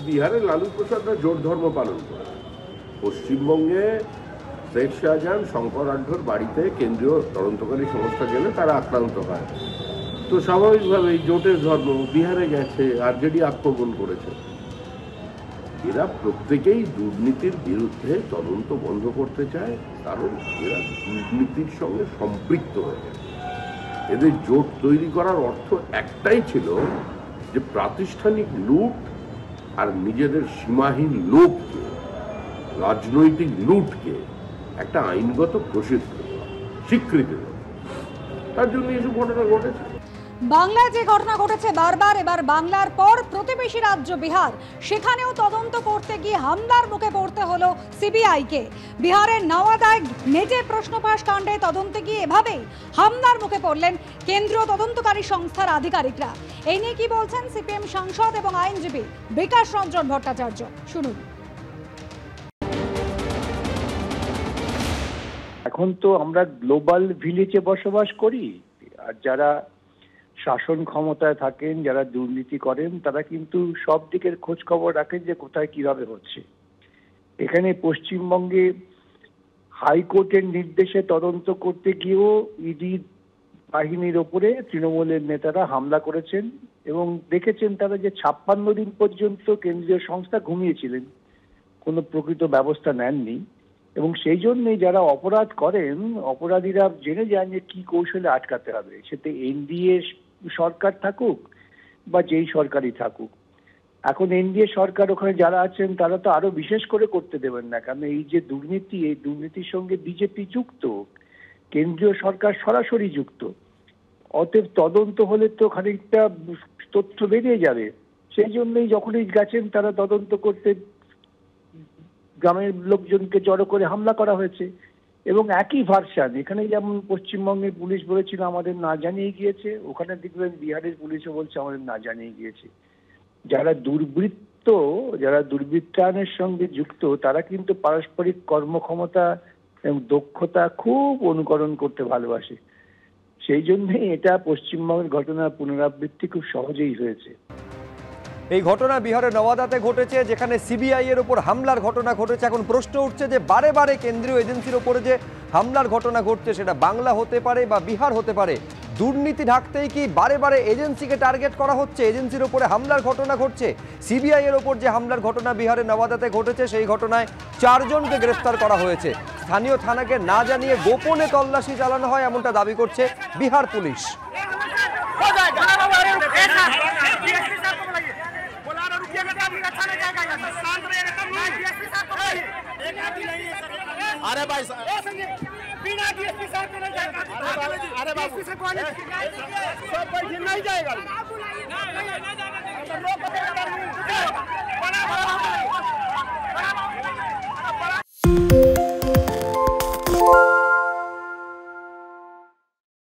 বিহারে লালু প্রসাদরা জোট ধর্ম পালন করে। পশ্চিমবঙ্গে শেখ শাহজাহান শঙ্কর আঢ্যর বাড়িতে কেন্দ্রীয় তদন্তকারী সংস্থা গেলে তারা আক্রান্ত হয়। তো স্বাভাবিকভাবেই জোটের ধর্ম বিহারে গেছে, আরজেডি আক্রমণ করেছে। এরা প্রত্যেকেই দুর্নীতির বিরুদ্ধে তদন্ত বন্ধ করতে চায়, কারণ এরা দুর্নীতির সঙ্গে সম্পৃক্ত হয়ে গেছে। এদের জোট তৈরি করার অর্থ একটাই ছিল যে প্রাতিষ্ঠানিক লুট আর নিজেদের সীমাহীন লোভকে, রাজনৈতিক লুটকে একটা আইনগত প্রসিদ্ধ স্বীকৃতি দেওয়া। তার জন্য এসব ঘটনা ঘটেছে। বাংলায় যে ঘটনা ঘটেছে বারবার, এবার বাংলার পর প্রতিবেশী রাজ্য বিহার, সেখানেও তদন্ত করতে গিয়ে হামলার মুখে পড়তে হলো সিবিআইকে। বিহারের নওয়াদায় নেটে প্রশ্নফাঁস কাণ্ডে তদন্তে গিয়ে এভাবেই হামলার মুখে পড়লেন কেন্দ্রীয় তদন্তকারী সংস্থার আধিকারিকরা। এই নিয়ে কি বলছেন সিপিএম সাংসদ এবং আইনজীবী বিকাশ রঞ্জন ভট্টাচার্য, শুনুন। এখন তো আমরা গ্লোবাল ভিলেজে বসবাস করি, আর যারা শাসন ক্ষমতায় থাকেন, যারা দুর্নীতি করেন, তারা কিন্তু সব দিকের খোঁজ খবর রাখেন যে কোথায় কিভাবে হচ্ছে। এখানে পশ্চিমবঙ্গে হাইকোর্টের নির্দেশে তদন্ত করতে গিয়েও ইডি বাহিনীর ওপরে তৃণমূলের নেতারা হামলা করেছেন এবং দেখেছেন তারা যে 56 দিন পর্যন্ত কেন্দ্রীয় সংস্থা ঘুমিয়েছিলেন, কোনো প্রকৃত ব্যবস্থা নেননি। এবং সেই জন্যই যারা অপরাধ করেন, অপরাধীরা জেনে যান যে কি কৌশলে আটকাতে হবে, সেটা এনডিএ সরকার থাকুক বা যেই সরকারই থাকুক। এখন এনডিএ সরকার ওখানে যারা আছেন তারা তো আরো বিশেষ করে করতে দেবেন না, কারণ এই যে দুর্নীতি, এই দুর্নীতির সঙ্গে বিজেপি যুক্ত, কেন্দ্রীয় সরকার সরাসরি যুক্ত। অতএব তদন্ত হলে তো খানিকটা তথ্য বেরিয়ে যাবে। সেই জন্যই যখনই গেছেন তারা তদন্ত করতে, গ্রামের লোকজনকে জড়ো করে হামলা করা হয়েছে। এবং একই ভার্সান, এখানে যেমন পশ্চিমবঙ্গের পুলিশ বলেছিল আমাদের না জানিয়ে গিয়েছে, ওখানে দেখবেন বিহারের পুলিশও বলছে আমাদের না জানিয়ে গিয়েছে। যারা দুর্বৃত্ত, যারা দুর্বৃত্তায়নের সঙ্গে যুক্ত, তারা কিন্তু পারস্পরিক কর্মক্ষমতা এবং দক্ষতা খুব অনুকরণ করতে ভালোবাসে। সেই জন্যই এটা পশ্চিমবঙ্গের ঘটনার পুনরাবৃত্তি খুব সহজেই হয়েছে। এই ঘটনা বিহারের নওয়াদাতে ঘটেছে, যেখানে সিবিআই এর উপর হামলার ঘটনা ঘটেছে। এখন প্রশ্ন উঠছে যে বারে বারে কেন্দ্রীয় এজেন্সির উপরে যে হামলার ঘটনা ঘটছে, সেটা বাংলা হতে পারে বা বিহার হতে পারে, দুর্নীতি ঢাকতেই কি বারে বারে এজেন্সিকে টার্গেট করা হচ্ছে, এজেন্সির উপরে হামলার ঘটনা ঘটছে? সিবিআই এর উপর যে হামলার ঘটনা বিহারের নওয়াদাতে ঘটেছে, সেই ঘটনায় 4 জনকে গ্রেফতার করা হয়েছে। স্থানীয় থানাকে না জানিয়ে গোপনে তল্লাশি চালানো হয়, এমনটা দাবি করছে বিহার পুলিশ। अरे भाई बिना डीएसपी सर को नहीं जाएगा। अरे बाबू सब नहीं जाएगा।